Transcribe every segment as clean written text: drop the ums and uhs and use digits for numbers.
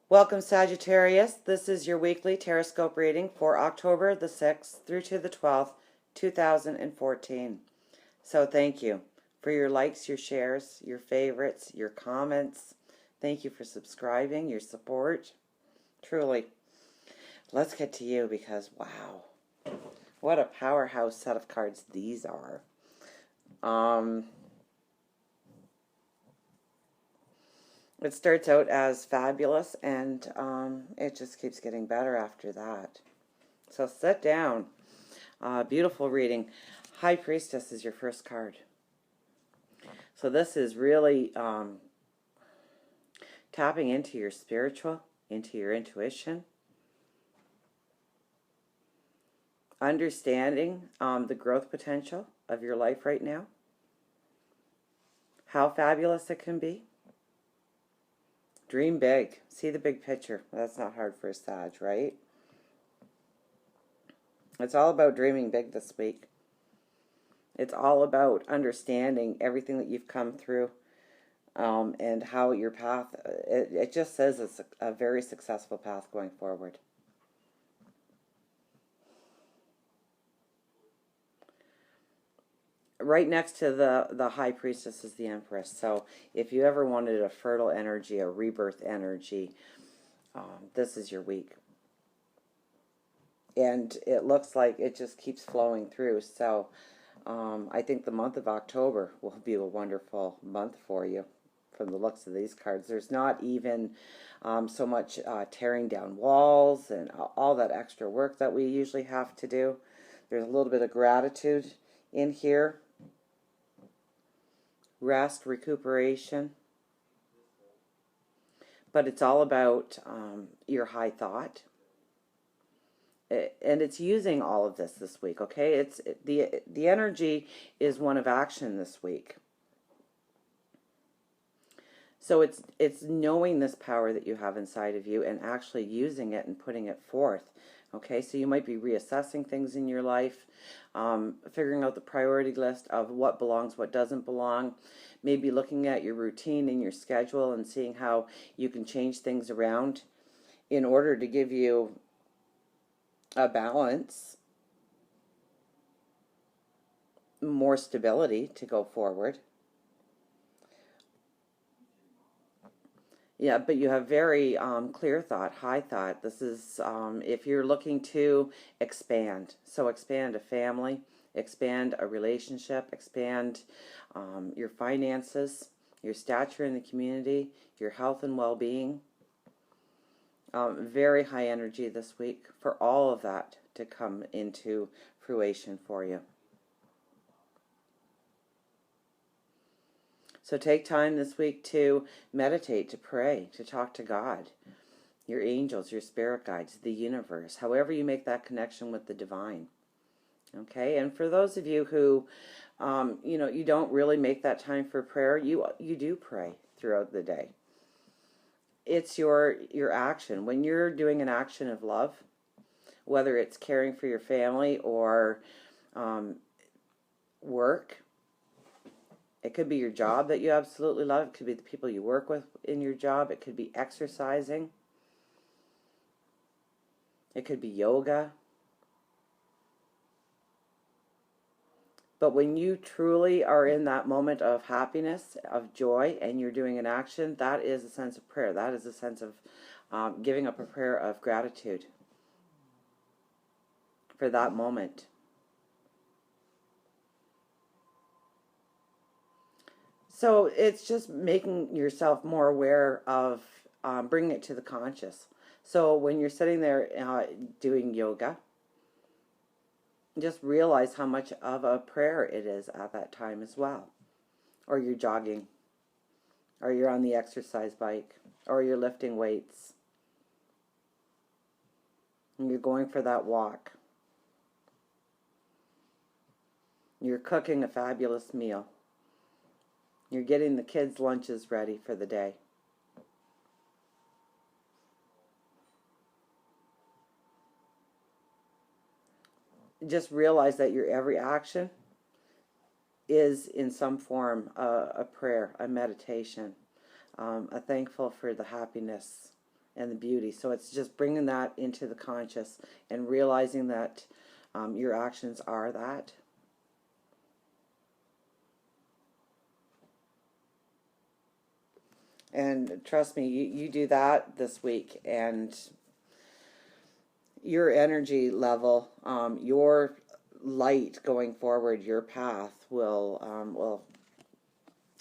Welcome, Sagittarius. This is your weekly Teroscope reading for October the 6th through to the 12th, 2014. So thank you for your likes, your shares, your favorites, your comments. Thank you for subscribing, your support. Truly. Let's get to you because, wow, what a powerhouse set of cards these are. It starts out as fabulous, and it just keeps getting better after that. So sit down. Beautiful reading. High Priestess is your first card. So this is really tapping into your spiritual, into your intuition, understanding the growth potential of your life right now, how fabulous it can be. Dream big. See the big picture. That's not hard for a Sag, right? It's all about dreaming big this week. It's all about understanding everything that you've come through and how your path, it just says it's a very successful path going forward. Right next to the High Priestess is the Empress. So if you ever wanted a fertile energy, a rebirth energy, this is your week. And it looks like it just keeps flowing through. So I think the month of October will be a wonderful month for you from the looks of these cards. There's not even so much tearing down walls and all that extra work that we usually have to do. There's a little bit of gratitude in here. Rest, recuperation. But it's all about your high thought. And it's using all of this week, okay? The energy is one of action this week. So it's knowing this power that you have inside of you and actually using it and putting it forth. Okay, so you might be reassessing things in your life, figuring out the priority list of what belongs, what doesn't belong, maybe looking at your routine and your schedule and seeing how you can change things around in order to give you a balance, more stability to go forward. Yeah, but you have very clear thought, high thought. This is if you're looking to expand. So expand a family, expand a relationship, expand your finances, your stature in the community, your health and well-being. Very high energy this week for all of that to come into fruition for you. So take time this week to meditate, to pray, to talk to God, your angels, your spirit guides, the universe, however you make that connection with the divine. Okay, and for those of you who, you don't really make that time for prayer, you do pray throughout the day. It's your action. When you're doing an action of love, whether it's caring for your family or work, it could be your job that you absolutely love. It could be the people you work with in your job. It could be exercising. It could be yoga. But when you truly are in that moment of happiness, of joy, and you're doing an action, that is a sense of prayer. That is a sense of giving up a prayer of gratitude for that moment. So it's just making yourself more aware of bringing it to the conscious. So when you're sitting there doing yoga, just realize how much of a prayer it is at that time as well. Or you're jogging, or you're on the exercise bike, or you're lifting weights, and you're going for that walk. You're cooking a fabulous meal. You're getting the kids' lunches ready for the day. Just realize that your every action is in some form a prayer, a meditation, a thankful for the happiness and the beauty. So it's just bringing that into the conscious and realizing that your actions are that. And trust me, you do that this week, and your energy level, your light going forward, your path will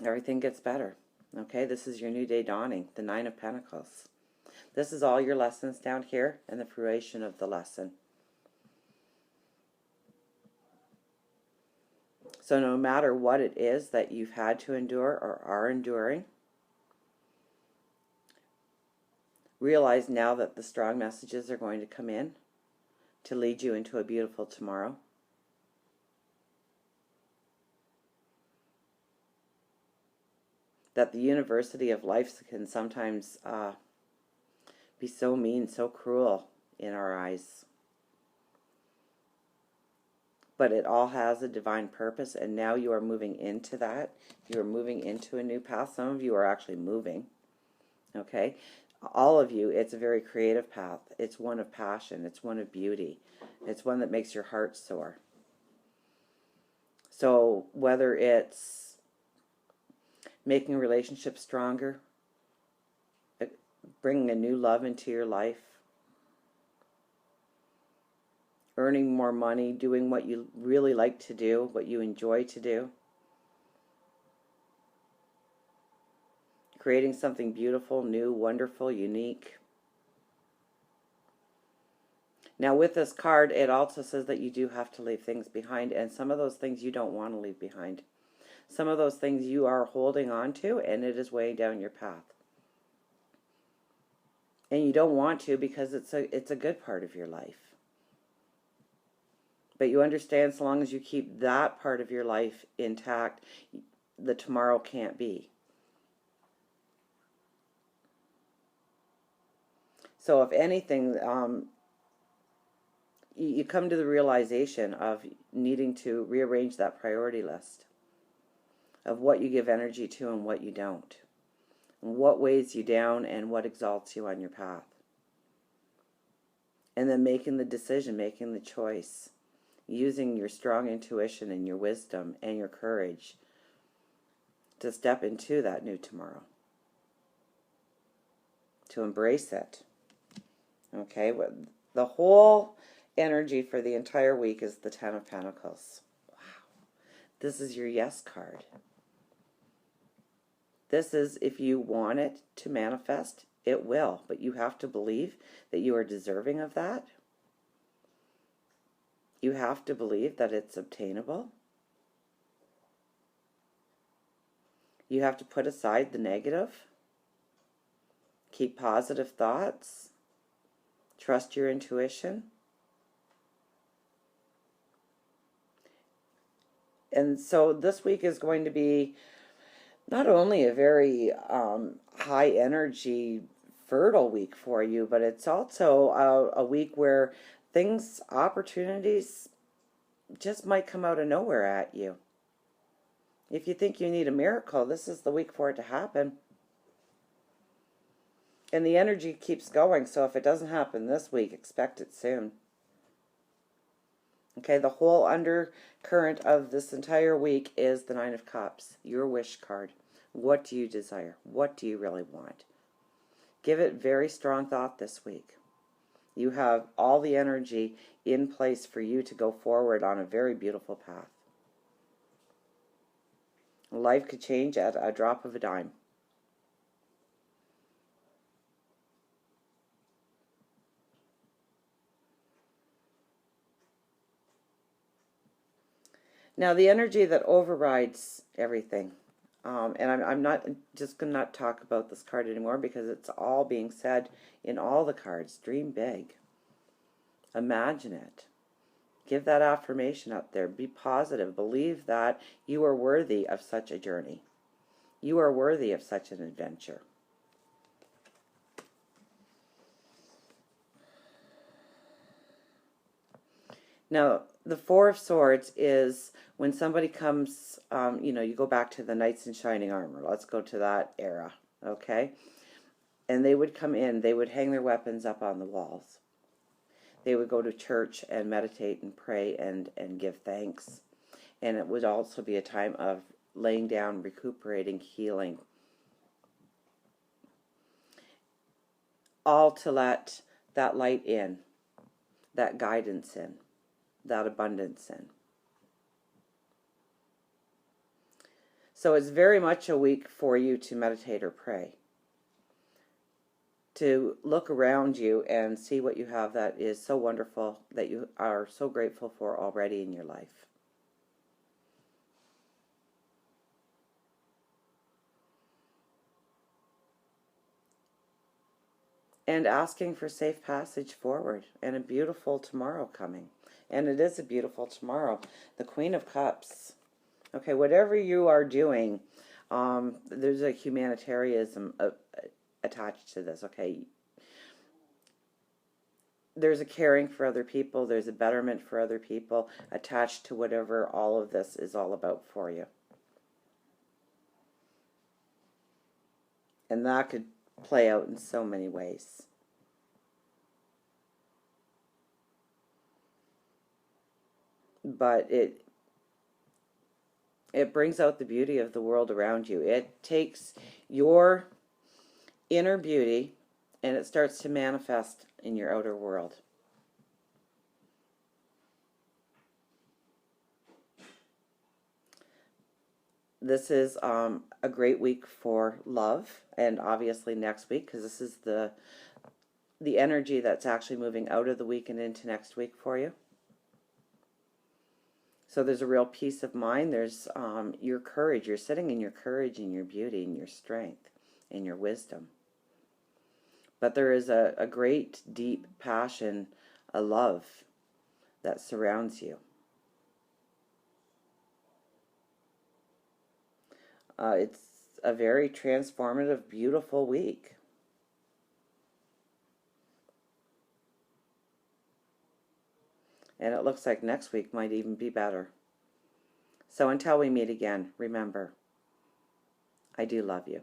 everything gets better. Okay, this is your new day dawning, the Nine of Pentacles. This is all your lessons down here and the fruition of the lesson. So no matter what it is that you've had to endure or are enduring, realize now that the strong messages are going to come in to lead you into a beautiful tomorrow. That the university of life can sometimes be so mean, so cruel in our eyes. But it all has a divine purpose, and now you are moving into that. You are moving into a new path. Some of you are actually moving. Okay? All of you, it's a very creative path. It's one of passion. It's one of beauty. It's one that makes your heart soar. So whether it's making relationships stronger, bringing a new love into your life, earning more money, doing what you really like to do, what you enjoy to do, creating something beautiful, new, wonderful, unique. Now with this card, it also says that you do have to leave things behind, and some of those things you don't want to leave behind. Some of those things you are holding on to, and it is weighing down your path. And you don't want to because it's a good part of your life. But you understand, so long as you keep that part of your life intact, the tomorrow can't be. So if anything, you come to the realization of needing to rearrange that priority list of what you give energy to and what you don't, and what weighs you down and what exalts you on your path. And then making the decision, making the choice, using your strong intuition and your wisdom and your courage to step into that new tomorrow, to embrace it. Okay, the whole energy for the entire week is the Ten of Pentacles. Wow. This is your yes card. This is, if you want it to manifest, it will. But you have to believe that you are deserving of that. You have to believe that it's obtainable. You have to put aside the negative. Keep positive thoughts. Trust your intuition. And so this week is going to be not only a very high energy, fertile week for you, but it's also a week where things, opportunities just might come out of nowhere at you. If you think you need a miracle, this is the week for it to happen. And the energy keeps going, so if it doesn't happen this week, expect it soon. Okay, the whole undercurrent of this entire week is the Nine of Cups, your wish card. What do you desire? What do you really want? Give it very strong thought this week. You have all the energy in place for you to go forward on a very beautiful path. Life could change at a drop of a dime. Now, the energy that overrides everything, and I'm not just going to not talk about this card anymore because it's all being said in all the cards. Dream big. Imagine it. Give that affirmation up there. Be positive. Believe that you are worthy of such a journey. You are worthy of such an adventure. Now, the Four of Swords is when somebody comes, you go back to the knights in shining armor. Let's go to that era, okay? And they would come in, they would hang their weapons up on the walls. They would go to church and meditate and pray and give thanks. And it would also be a time of laying down, recuperating, healing. All to let that light in, that guidance in, that abundance in. So it's very much a week for you to meditate or pray. To look around you and see what you have that is so wonderful, that you are so grateful for already in your life. And asking for safe passage forward and a beautiful tomorrow coming. And it is a beautiful tomorrow. The Queen of Cups. Okay, whatever you are doing, there's a humanitarianism attached to this, okay? There's a caring for other people, there's a betterment for other people attached to whatever all of this is all about for you. And that could play out in so many ways. But it brings out the beauty of the world around you. It takes your inner beauty and it starts to manifest in your outer world. This is a great week for love, and obviously next week, because this is the energy that's actually moving out of the week and into next week for you. So there's a real peace of mind. There's your courage. You're sitting in your courage and your beauty and your strength and your wisdom. But there is a great, deep passion, a love that surrounds you. It's a very transformative, beautiful week. And it looks like next week might even be better. So until we meet again, remember, I do love you.